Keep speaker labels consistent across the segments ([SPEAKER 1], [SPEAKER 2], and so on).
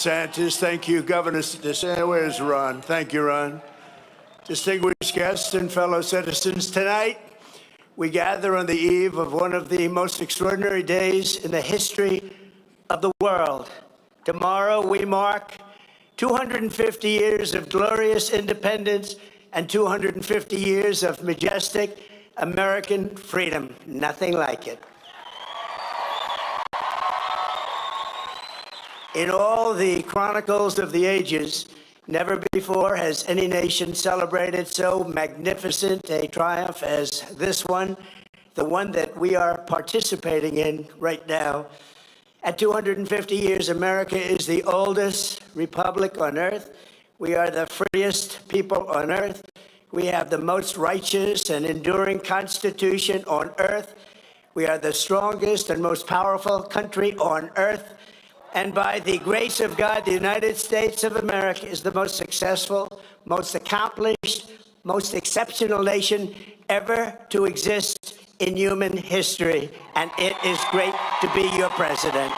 [SPEAKER 1] DeSantis. Thank you, Governor DeSantis. Where's Ron? Thank you, Ron. Distinguished guests and fellow citizens, tonight we gather on the eve of one of the most extraordinary days in the history of the world. Tomorrow we mark 250 years of glorious independence and 250 years of majestic American freedom. Nothing like it. In all the chronicles of the ages, never before has any nation celebrated so magnificent a triumph as this one, the one that we are participating in right now. At 250 years, America is the oldest republic on earth. We are the freest people on earth. We have the most righteous and enduring constitution on earth. We are the strongest and most powerful country on earth. And by the grace of God, the United States of America is the most successful, most accomplished, most exceptional nation ever to exist in human history. And it is great to be your president.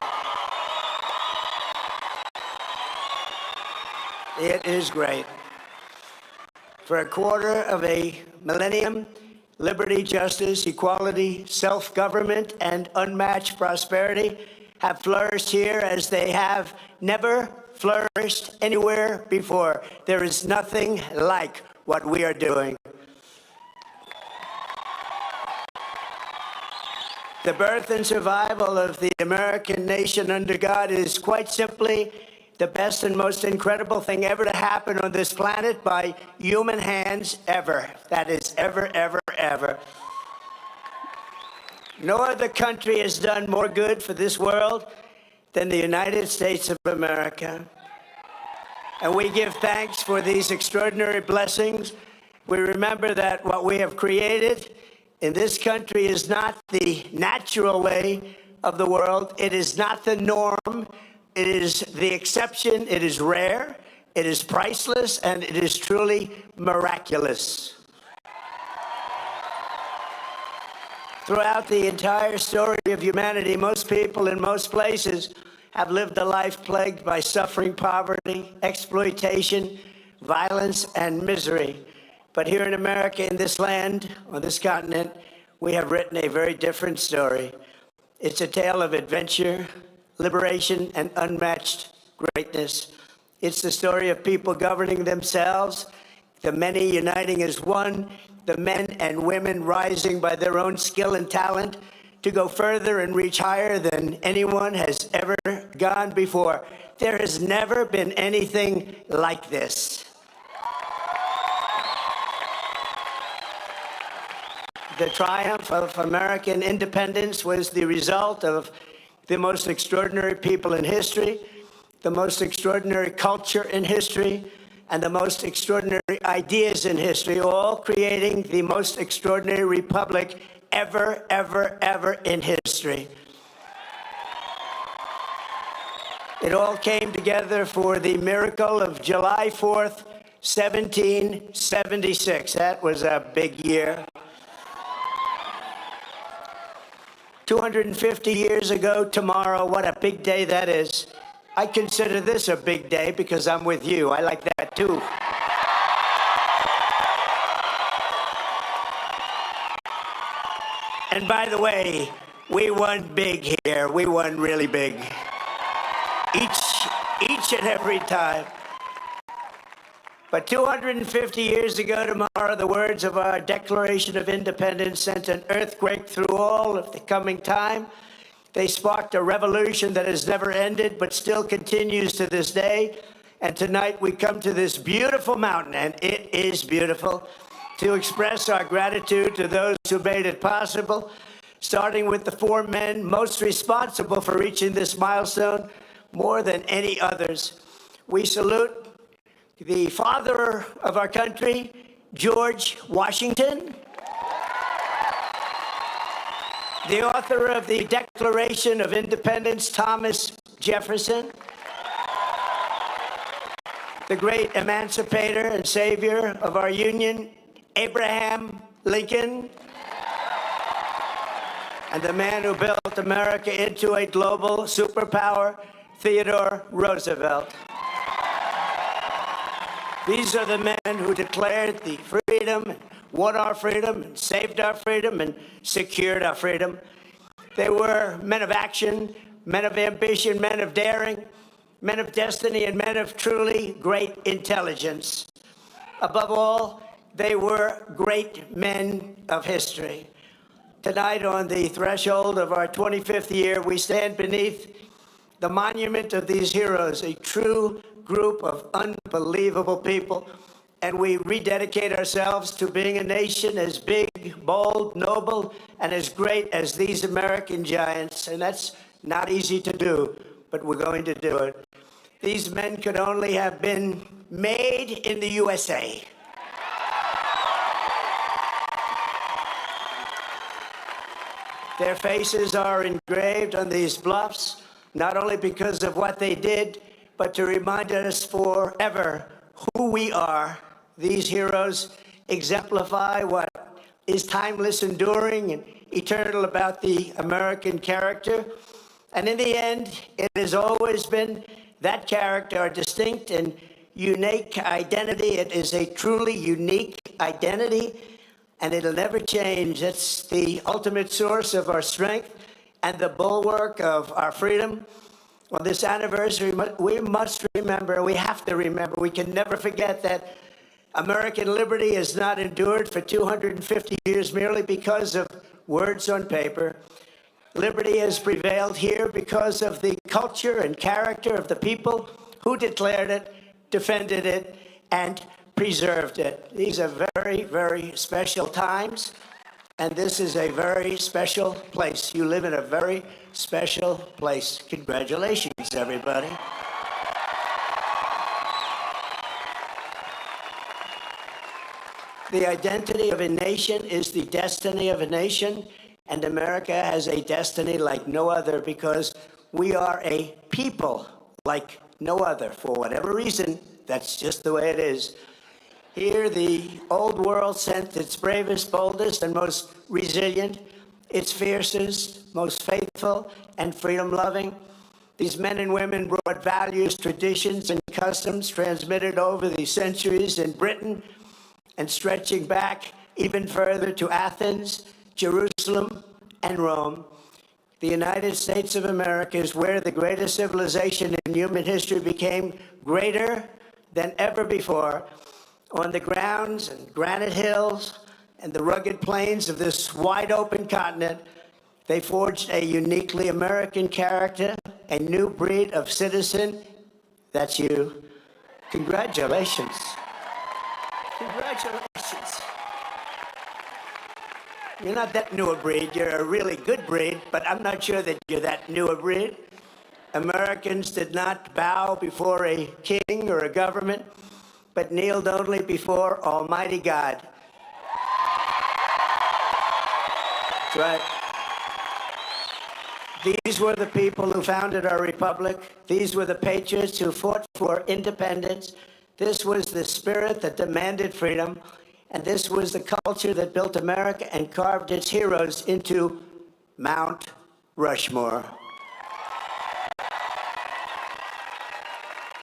[SPEAKER 1] It is great. For a quarter of a millennium, liberty, justice, equality, self-government, and unmatched prosperity have flourished here as they have never flourished anywhere before. There is nothing like what we are doing. The birth and survival of the American nation under God is quite simply the best and most incredible thing ever to happen on this planet by human hands ever. That is ever, ever, ever. No other country has done more good for this world than the United States of America. And we give thanks for these extraordinary blessings. We remember that what we have created in this country is not the natural way of the world. It is not the norm. It is the exception. It is rare. It is priceless. And it is truly miraculous. Throughout the entire story of humanity, most people in most places have lived a life plagued by suffering, poverty, exploitation, violence, and misery. But here in America, in this land, on this continent, we have written a very different story. It's a tale of adventure, liberation, and unmatched greatness. It's the story of people governing themselves, the many uniting as one, the men and women rising by their own skill and talent to go further and reach higher than anyone has ever gone before. There has never been anything like this. The triumph of American independence was the result of the most extraordinary people in history, the most extraordinary culture in history, and the most extraordinary ideas in history, all creating the most extraordinary republic ever, ever, ever in history. It all came together for the miracle of July 4th, 1776. That was a big year. 250 years ago tomorrow, what a big day that is. I consider this a big day because I'm with you. I like that too. And by the way, we won big here. We won really big. Each and every time. But 250 years ago tomorrow, the words of our Declaration of Independence sent an earthquake through all of the coming time. They sparked a revolution that has never ended, but still continues to this day. And tonight we come to this beautiful mountain, and it is beautiful, to express our gratitude to those who made it possible, starting with the four men most responsible for reaching this milestone more than any others. We salute the father of our country, George Washington, the author of the Declaration of Independence, Thomas Jefferson, the great emancipator and savior of our union, Abraham Lincoln, and the man who built America into a global superpower Theodore Roosevelt. These are the men who declared the freedom, and won our freedom, and saved our freedom, and secured our freedom. They were men of action, men of ambition, men of daring, men of destiny, and men of truly great intelligence. Above all, they were great men of history. Tonight, on the threshold of our 25th year, we stand beneath the monument of these heroes, a true group of unbelievable people, and we rededicate ourselves to being a nation as big, bold, noble, and as great as these American giants. And that's not easy to do, but we're going to do it. These men could only have been made in the USA. Their faces are engraved on these bluffs, not only because of what they did, but to remind us forever who we are. These heroes exemplify what is timeless, enduring, and eternal about the American character. And in the end, it has always been that character, our distinct and unique identity. It is a truly unique identity, and it'll never change. It's the ultimate source of our strength and the bulwark of our freedom. On this anniversary, we must remember, we have to remember, we can never forget that American liberty has not endured for 250 years merely because of words on paper. Liberty has prevailed here because of the culture and character of the people who declared it, defended it, and preserved it. These are very, very special times, and this is a very special place. You live in a very special place. Congratulations, everybody. The identity of a nation is the destiny of a nation, and America has a destiny like no other because we are a people like no other. For whatever reason, that's just the way it is. Here, the old world sent its bravest, boldest, and most resilient, its fiercest, most faithful, and freedom-loving. These men and women brought values, traditions, and customs transmitted over the centuries in Britain and stretching back even further to Athens, Jerusalem, and Rome. The United States of America is where the greatest civilization in human history became greater than ever before. On the grounds and granite hills and the rugged plains of this wide-open continent, they forged a uniquely American character, a new breed of citizen. That's you. Congratulations. Congratulations. You're not that new a breed. You're a really good breed, but I'm not sure that you're that new a breed. Americans did not bow before a king or a government, but kneeled only before Almighty God. That's right. These were the people who founded our republic. These were the patriots who fought for independence. This was the spirit that demanded freedom. And this was the culture that built America and carved its heroes into Mount Rushmore.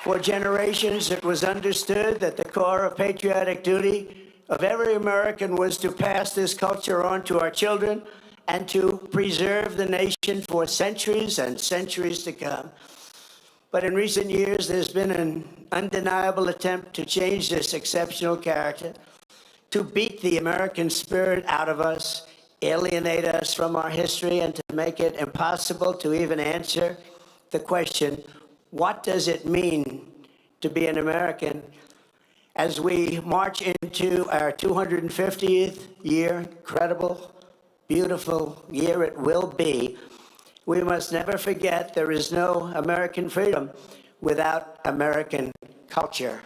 [SPEAKER 1] For generations, it was understood that the core of patriotic duty of every American was to pass this culture on to our children and to preserve the nation for centuries and centuries to come. But in recent years, there's been an undeniable attempt to change this exceptional character, to beat the American spirit out of us, alienate us from our history, and to make it impossible to even answer the question, what does it mean to be an American? As we march into our 250th year, incredible, beautiful year it will be, we must never forget there is no American freedom without American culture.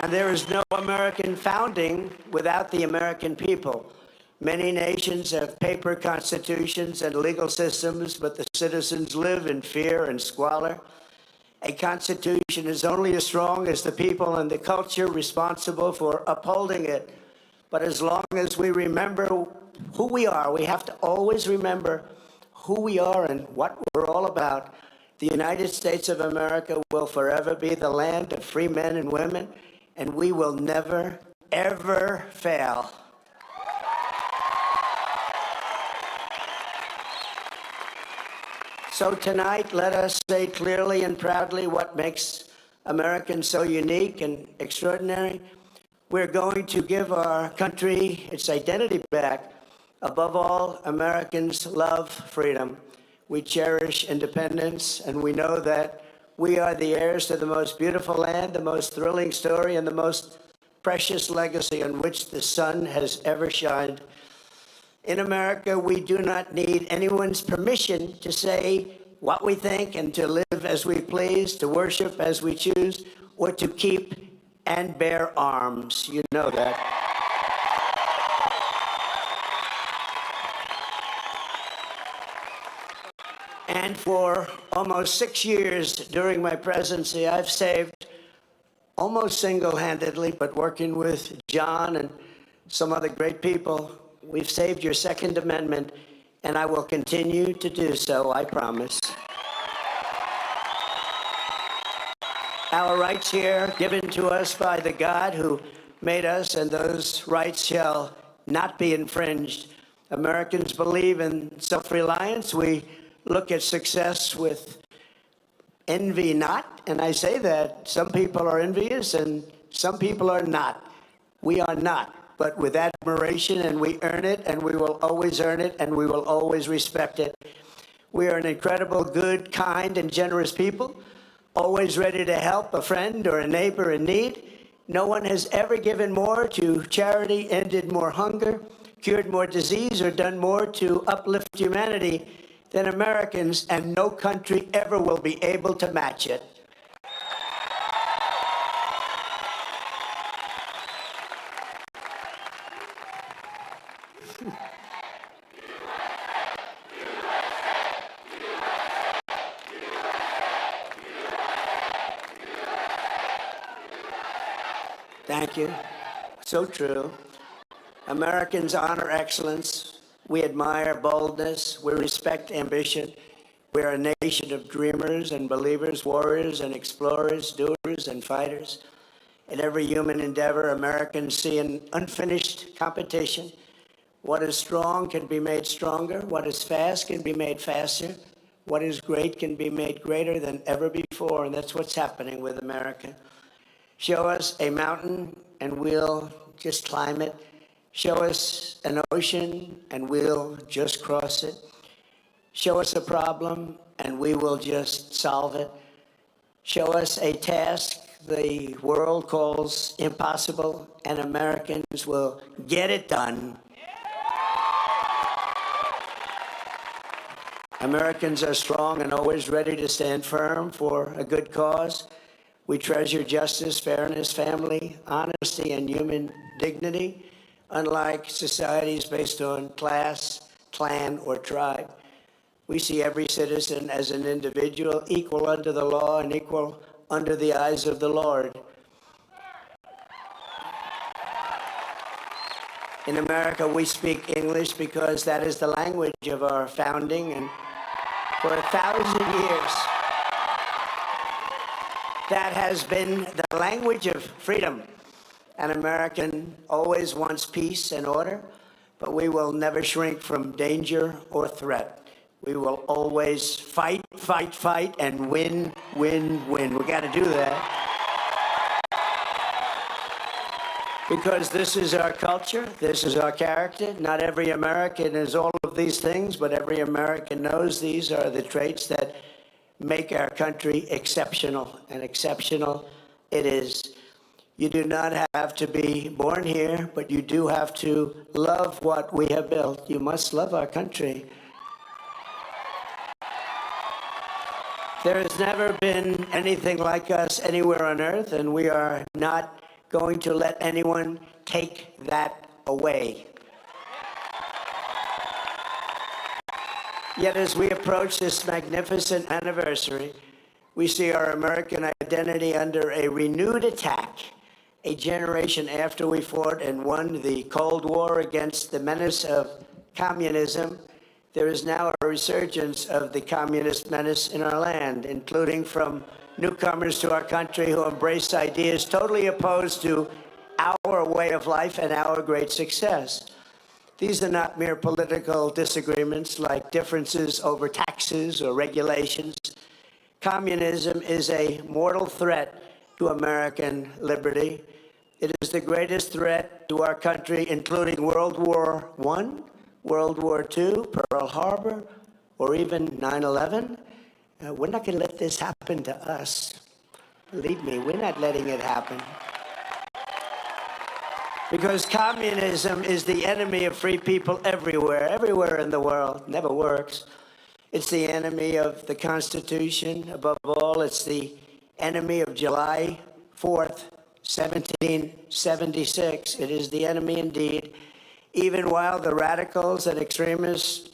[SPEAKER 1] And there is no American founding without the American people. Many nations have paper constitutions and legal systems, but the citizens live in fear and squalor. A constitution is only as strong as the people and the culture responsible for upholding it. But as long as we remember who we are, we have to always remember who we are and what we're all about, the United States of America will forever be the land of free men and women, and we will never, ever fail. So tonight, let us say clearly and proudly what makes Americans so unique and extraordinary. We're going to give our country its identity back. Above all, Americans love freedom. We cherish independence, and we know that we are the heirs to the most beautiful land, the most thrilling story, and the most precious legacy on which the sun has ever shined. In America, we do not need anyone's permission to say what we think and to live as we please, to worship as we choose, or to keep and bear arms. You know that. And for almost 6 years during my presidency, I've saved, almost single-handedly, but working with John and some other great people, we've saved your Second Amendment, and I will continue to do so, I promise. Our rights here, given to us by the God who made us, and those rights shall not be infringed. Americans believe in self-reliance. We look at success with envy not, and I say that some people are envious and some people are not. We are not, but with admiration, and we earn it, and we will always earn it, and we will always respect it. We are an incredible, good, kind, and generous people, always ready to help a friend or a neighbor in need. No one has ever given more to charity, ended more hunger, cured more disease, or done more to uplift humanity than Americans, and no country ever will be able to match it. Thank you. So true. Americans honor excellence. We admire boldness. We respect ambition. We are a nation of dreamers and believers, warriors and explorers, doers and fighters. In every human endeavor, Americans see an unfinished competition. What is strong can be made stronger. What is fast can be made faster. What is great can be made greater than ever before, and that's what's happening with America. Show us a mountain, and we'll just climb it. Show us an ocean, and we'll just cross it. Show us a problem, and we will just solve it. Show us a task the world calls impossible, and Americans will get it done. Americans are strong and always ready to stand firm for a good cause. We treasure justice, fairness, family, honesty, and human dignity, unlike societies based on class, clan, or tribe. We see every citizen as an individual, equal under the law and equal under the eyes of the Lord. In America, we speak English because that is the language of our founding, and for 1,000 years, that has been the language of freedom. An American always wants peace and order, but we will never shrink from danger or threat. We will always fight, fight, fight, and win, win, win. We got to do that. Because this is our culture, this is our character. Not every American is all of these things, but every American knows these are the traits that make our country exceptional, and exceptional it is. You do not have to be born here, but you do have to love what we have built. You must love our country. There has never been anything like us anywhere on earth, and we are not going to let anyone take that away. Yet as we approach this magnificent anniversary, we see our American identity under a renewed attack. A generation after we fought and won the Cold War against the menace of communism, there is now a resurgence of the communist menace in our land, including from newcomers to our country who embrace ideas totally opposed to our way of life and our great success. These are not mere political disagreements like differences over taxes or regulations. Communism is a mortal threat to American liberty. It is the greatest threat to our country, including World War I, World War II, Pearl Harbor, or even 9/11. We're not going to let this happen to us. Believe me, we're not letting it happen. Because communism is the enemy of free people everywhere in the world. Never works. It's the enemy of the Constitution. Above all, it's the enemy of July 4th, 1776. It is the enemy indeed. Even while the radicals and extremists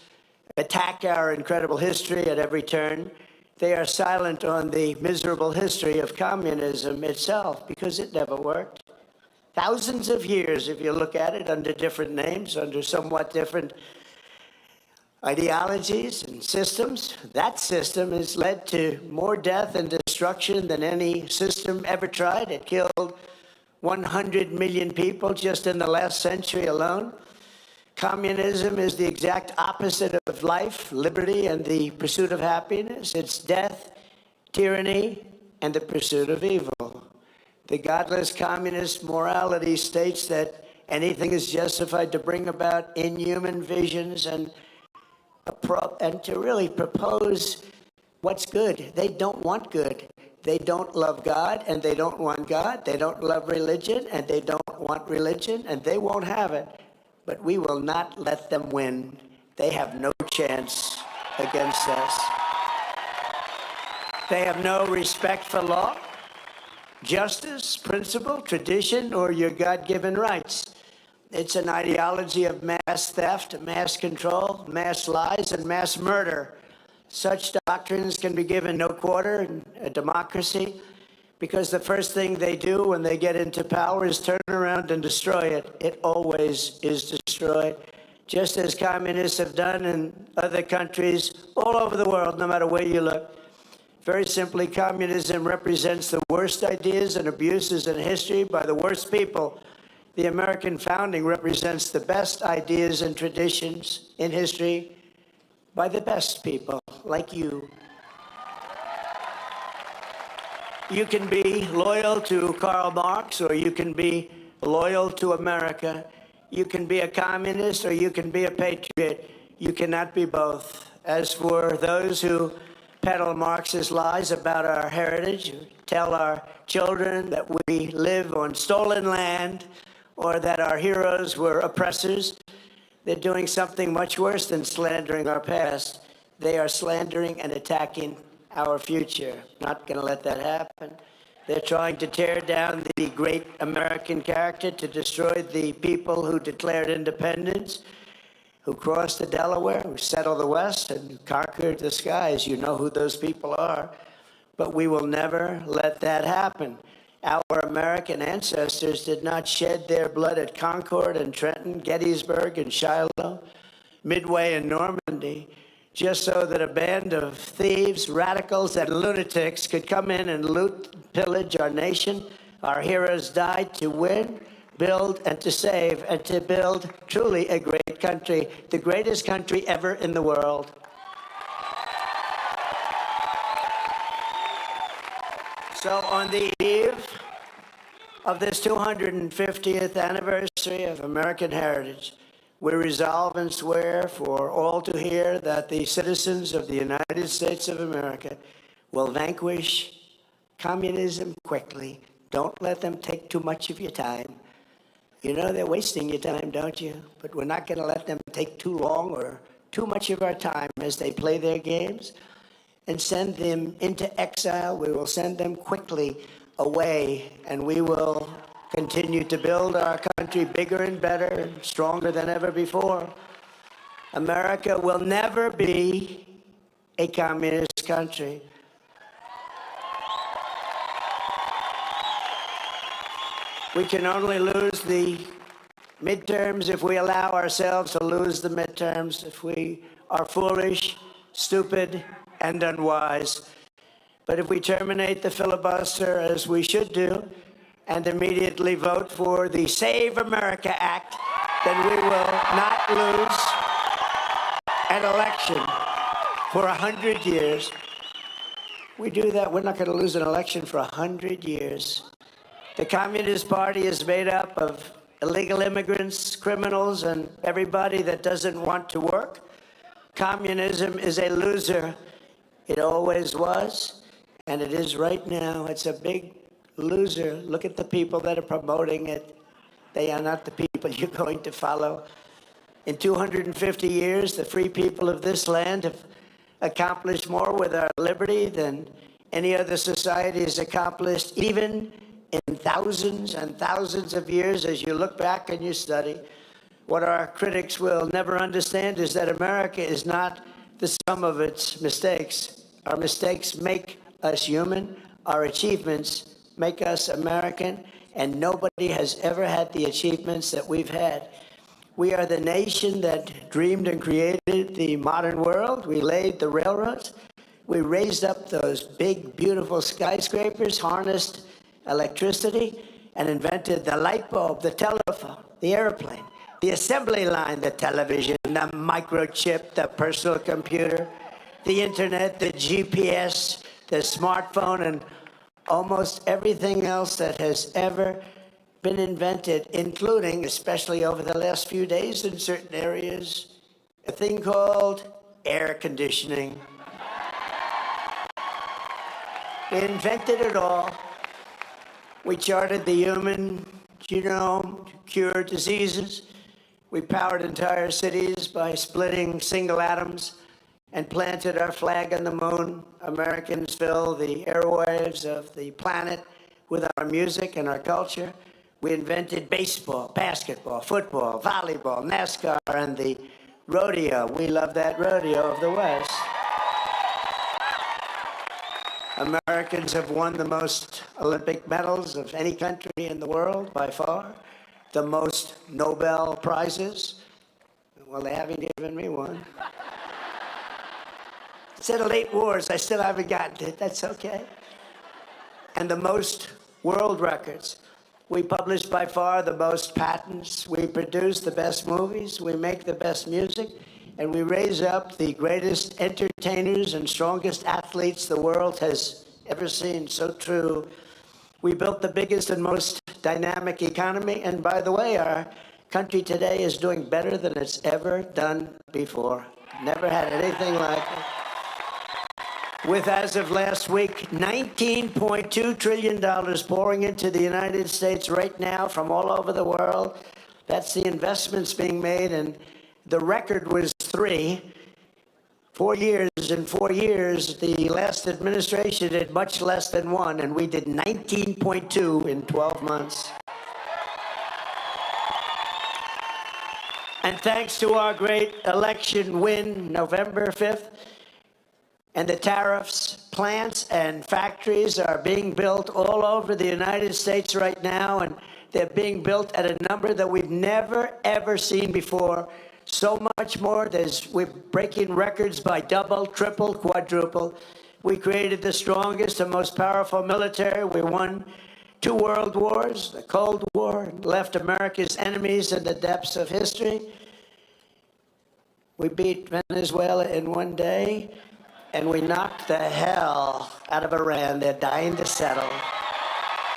[SPEAKER 1] attack our incredible history at every turn, they are silent on the miserable history of communism itself, because it never worked. Thousands of years, if you look at it, under different names, under somewhat different ideologies and systems, that system has led to more death and destruction than any system ever tried. It killed 100 million people just in the last century alone. Communism is the exact opposite of life, liberty, and the pursuit of happiness. It's death, tyranny, and the pursuit of evil. The godless communist morality states that anything is justified to bring about inhuman visions and to really propose what's good. They don't want good. They don't love God, and they don't want God. They don't love religion, and they don't want religion, and they won't have it. But we will not let them win. They have no chance against us. They have no respect for law, justice, principle, tradition, or your God-given rights. It's an ideology of mass theft, mass control, mass lies, and mass murder. Such doctrines can be given no quarter in a democracy, because the first thing they do when they get into power is turn around and destroy it. It always is destroyed, just as communists have done in other countries all over the world, no matter where you look. Very simply, communism represents the worst ideas and abuses in history by the worst people. The American founding represents the best ideas and traditions in history by the best people, like you. You can be loyal to Karl Marx, or you can be loyal to America. You can be a communist, or you can be a patriot. You cannot be both. As for those who peddle Marxist lies about our heritage, tell our children that we live on stolen land, or that our heroes were oppressors, they're doing something much worse than slandering our past. They are slandering and attacking our future. Not going to let that happen. They're trying to tear down the great American character, to destroy the people who declared independence, who crossed the Delaware, who settled the West, and conquered the skies. You know who those people are. But we will never let that happen. Our American ancestors did not shed their blood at Concord and Trenton, Gettysburg and Shiloh, Midway and Normandy, just so that a band of thieves, radicals, and lunatics could come in and loot, pillage our nation. Our heroes died to win, build, and to save, and to build truly a great country, the greatest country ever in the world. So on the eve of this 250th anniversary of American heritage, we resolve and swear for all to hear that the citizens of the United States of America will vanquish communism quickly. Don't let them take too much of your time. You know they're wasting your time, don't you? But we're not going to let them take too long or too much of our time as they play their games and send them into exile. We will send them quickly away, and we will continue to build our country bigger and better and stronger than ever before. America will never be a communist country. We can only lose the midterms if we allow ourselves to lose the midterms. If we are foolish, stupid, and unwise. But if we terminate the filibuster, as we should do, and immediately vote for the Save America Act, then we will not lose an election for 100 years. We do that, we're not going to lose an election for 100 years. The Communist Party is made up of illegal immigrants, criminals, and everybody that doesn't want to work. Communism is a loser. It always was, and it is right now. It's a big loser. Look at the people that are promoting it. They are not the people you're going to follow. In 250 years, the free people of this land have accomplished more with our liberty than any other society has accomplished, even in thousands and thousands of years. As you look back and you study, what our critics will never understand is that America is not the sum of its mistakes. Our mistakes make us human. Our achievements make us American, and nobody has ever had the achievements that we've had. We are the nation that dreamed and created the modern world. We laid the railroads. We raised up those big, beautiful skyscrapers, harnessed electricity, and invented the light bulb, the telephone, the airplane, the assembly line, the television, the microchip, the personal computer, the internet, the GPS, the smartphone, and almost everything else that has ever been invented, including, especially over the last few days in certain areas, a thing called air conditioning. We invented it all. We charted the human genome to cure diseases. We powered entire cities by splitting single atoms and planted our flag on the moon. Americans fill the airwaves of the planet with our music and our culture. We invented baseball, basketball, football, volleyball, NASCAR, and the rodeo. We love that rodeo of the West. Americans have won the most Olympic medals of any country in the world by far, the most Nobel Prizes. Well, they haven't given me one. Settled 8 wars, I still haven't gotten it, that's okay. And the most world records. We publish by far the most patents, we produce the best movies, we make the best music, and we raise up the greatest entertainers and strongest athletes the world has ever seen. So true. We built the biggest and most dynamic economy, and by the way, our country today is doing better than it's ever done before. Never had anything like it. With, as of last week, $19.2 trillion pouring into the United States right now from all over the world. That's the investments being made, and the record was 3. 4 years. In 4 years, the last administration did much less than 1, and we did 19.2 in 12 months. And thanks to our great election win, November 5th, and the tariffs, plants and factories are being built all over the United States right now, and they're being built at a number that we've never, ever seen before. So much more. We're breaking records by double, triple, quadruple. We created the strongest and most powerful military. We won 2 world wars, the Cold War, and left America's enemies in the depths of history. We beat Venezuela in 1 day. And we knocked the hell out of Iran. They're dying to settle.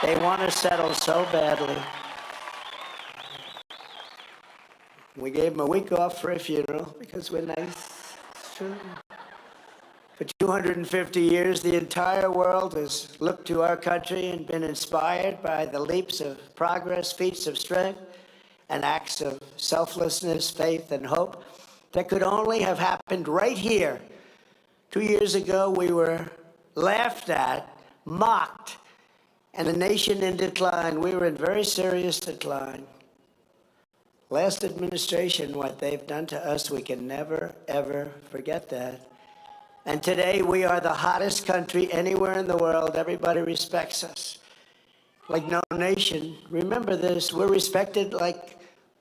[SPEAKER 1] They want to settle so badly. We gave them a week off for a funeral because we're nice. Sure. For 250 years, the entire world has looked to our country and been inspired by the leaps of progress, feats of strength, and acts of selflessness, faith, and hope that could only have happened right here. 2 years ago, we were laughed at, mocked, and a nation in decline. We were in very serious decline. Last administration, what they've done to us, we can never, ever forget that. And today, we are the hottest country anywhere in the world. Everybody respects us. Like no nation. Remember this, we're respected like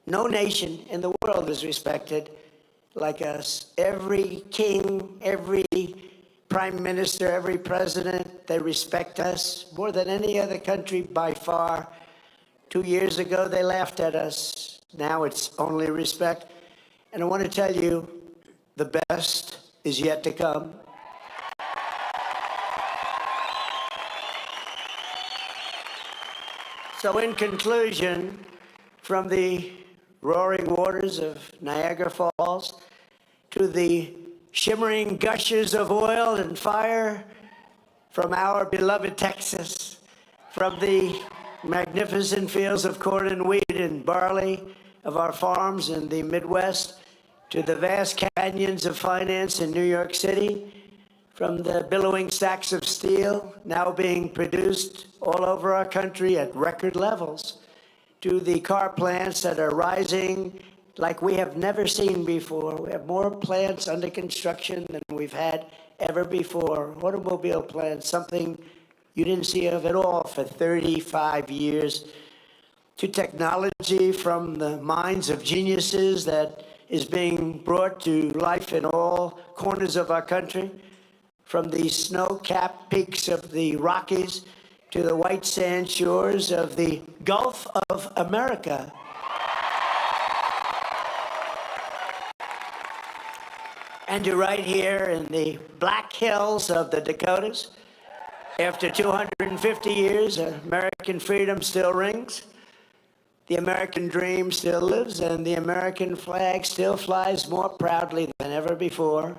[SPEAKER 1] no nation in the world is respected. like us. Every king, every prime minister, every president, they respect us more than any other country by far. 2 years ago, they laughed at us. Now it's only respect. And I want to tell you, the best is yet to come. So in conclusion, from the roaring waters of Niagara Falls to the shimmering gushes of oil and fire from our beloved Texas, from the magnificent fields of corn and wheat and barley of our farms in the Midwest, to the vast canyons of finance in New York City, from the billowing stacks of steel now being produced all over our country at record levels, to the car plants that are rising like we have never seen before. We have more plants under construction than we've had ever before. Automobile plants, something you didn't see of at all for 35 years. To technology from the minds of geniuses that is being brought to life in all corners of our country, from the snow-capped peaks of the Rockies to the white sand shores of the Gulf of America. And to right here in the Black Hills of the Dakotas, after 250 years, American freedom still rings, the American dream still lives, and the American flag still flies more proudly than ever before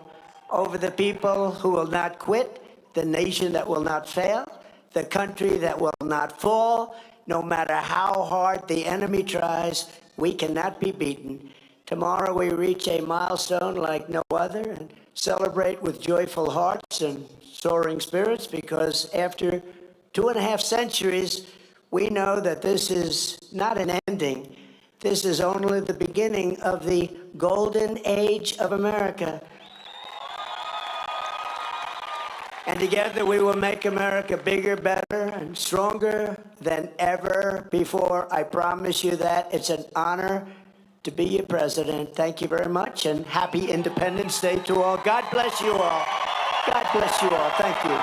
[SPEAKER 1] over the people who will not quit, the nation that will not fail, the country that will not fall. No matter how hard the enemy tries, we cannot be beaten. Tomorrow we reach a milestone like no other and celebrate with joyful hearts and soaring spirits, because after 2.5 centuries, we know that this is not an ending. This is only the beginning of the golden age of America. And together we will make America bigger, better, and stronger than ever before. I promise you that. It's an honor to be your president. Thank you very much, and happy Independence Day to all. God bless you all. God bless you all. Thank you.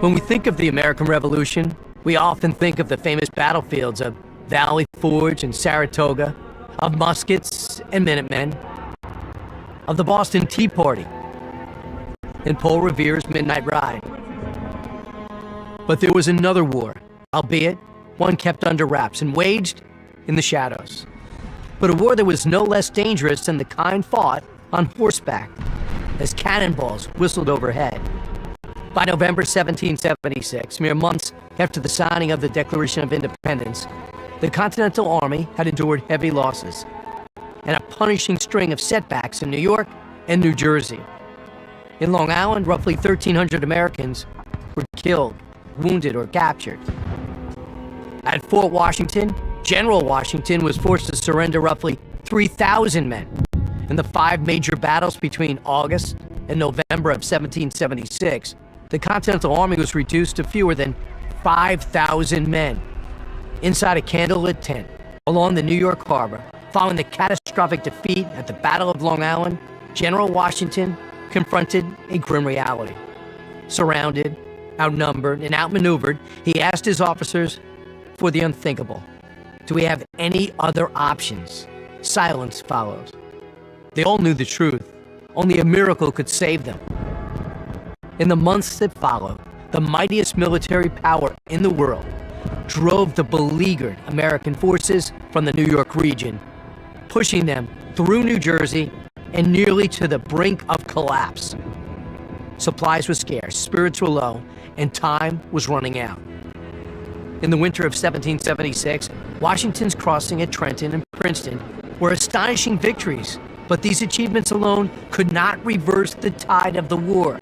[SPEAKER 2] When we think of the American Revolution, we often think of the famous battlefields of Valley Forge and Saratoga, of muskets and Minutemen, of the Boston Tea Party, and Paul Revere's Midnight Ride. But there was another war, albeit one kept under wraps and waged in the shadows. But a war that was no less dangerous than the kind fought on horseback, as cannonballs whistled overhead. By November 1776, mere months after the signing of the Declaration of Independence, the Continental Army had endured heavy losses and a punishing string of setbacks in New York and New Jersey. In Long Island, roughly 1,300 Americans were killed, wounded, or captured. At Fort Washington, General Washington was forced to surrender roughly 3,000 men. In the 5 major battles between August and November of 1776, the Continental Army was reduced to fewer than 5,000 men. Inside a candlelit tent along the New York harbor, following the catastrophic defeat at the Battle of Long Island, General Washington confronted a grim reality. Surrounded, outnumbered, and outmaneuvered, he asked his officers for the unthinkable. Do we have any other options? Silence followed. They all knew the truth. Only a miracle could save them. In the months that followed, the mightiest military power in the world drove the beleaguered American forces from the New York region, pushing them through New Jersey and nearly to the brink of collapse. Supplies were scarce, spirits were low, and time was running out. In the winter of 1776, Washington's crossing at Trenton and Princeton were astonishing victories, but these achievements alone could not reverse the tide of the war.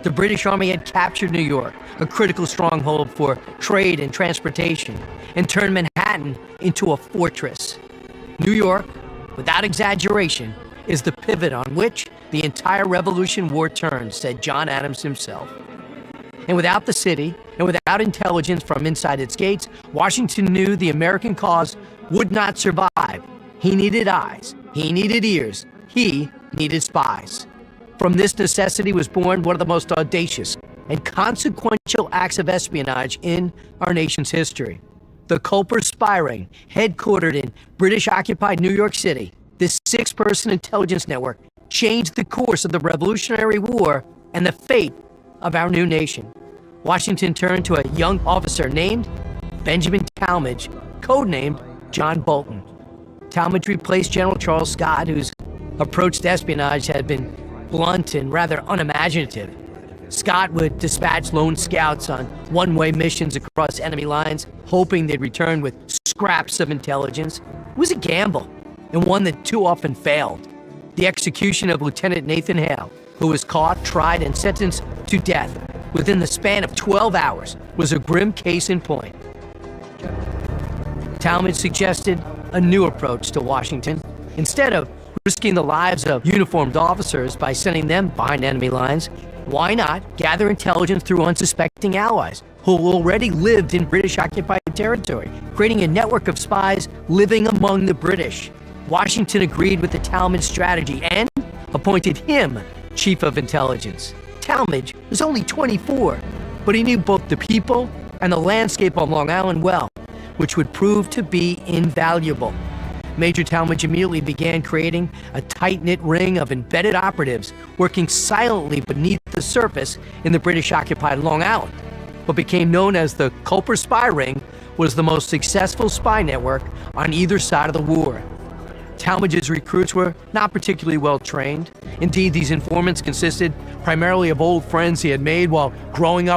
[SPEAKER 2] The British Army had captured New York, a critical stronghold for trade and transportation, and turned Manhattan into a fortress. New York, without exaggeration, is the pivot on which the entire Revolution War turned, said John Adams himself. And without the city, and without intelligence from inside its gates, Washington knew the American cause would not survive. He needed eyes, he needed ears, he needed spies. From this necessity was born one of the most audacious and consequential acts of espionage in our nation's history. The Culper spy ring, headquartered in British-occupied New York City, this 6-person intelligence network changed the course of the Revolutionary War and the fate of our new nation. Washington turned to a young officer named Benjamin Talmadge, codenamed John Bolton. Talmadge replaced General Charles Scott, whose approach to espionage had been blunt and rather unimaginative. Scott would dispatch lone scouts on one-way missions across enemy lines, hoping they'd return with scraps of intelligence. It was a gamble, and one that too often failed. The execution of Lieutenant Nathan Hale, who was caught, tried, and sentenced to death within the span of 12 hours, was a grim case in point. Talmadge suggested a new approach to Washington. Instead of risking the lives of uniformed officers by sending them behind enemy lines, why not gather intelligence through unsuspecting allies who already lived in British-occupied territory, creating a network of spies living among the British? Washington agreed with the Talmadge strategy and appointed him Chief of Intelligence. Talmadge was only 24, but he knew both the people and the landscape on Long Island well, which would prove to be invaluable. Major Talmadge immediately began creating a tight-knit ring of embedded operatives working silently beneath the surface in the British-occupied Long Island. What became known as the Culper Spy Ring was the most successful spy network on either side of the war. Talmadge's recruits were not particularly well trained. Indeed, these informants consisted primarily of old friends he had made while growing up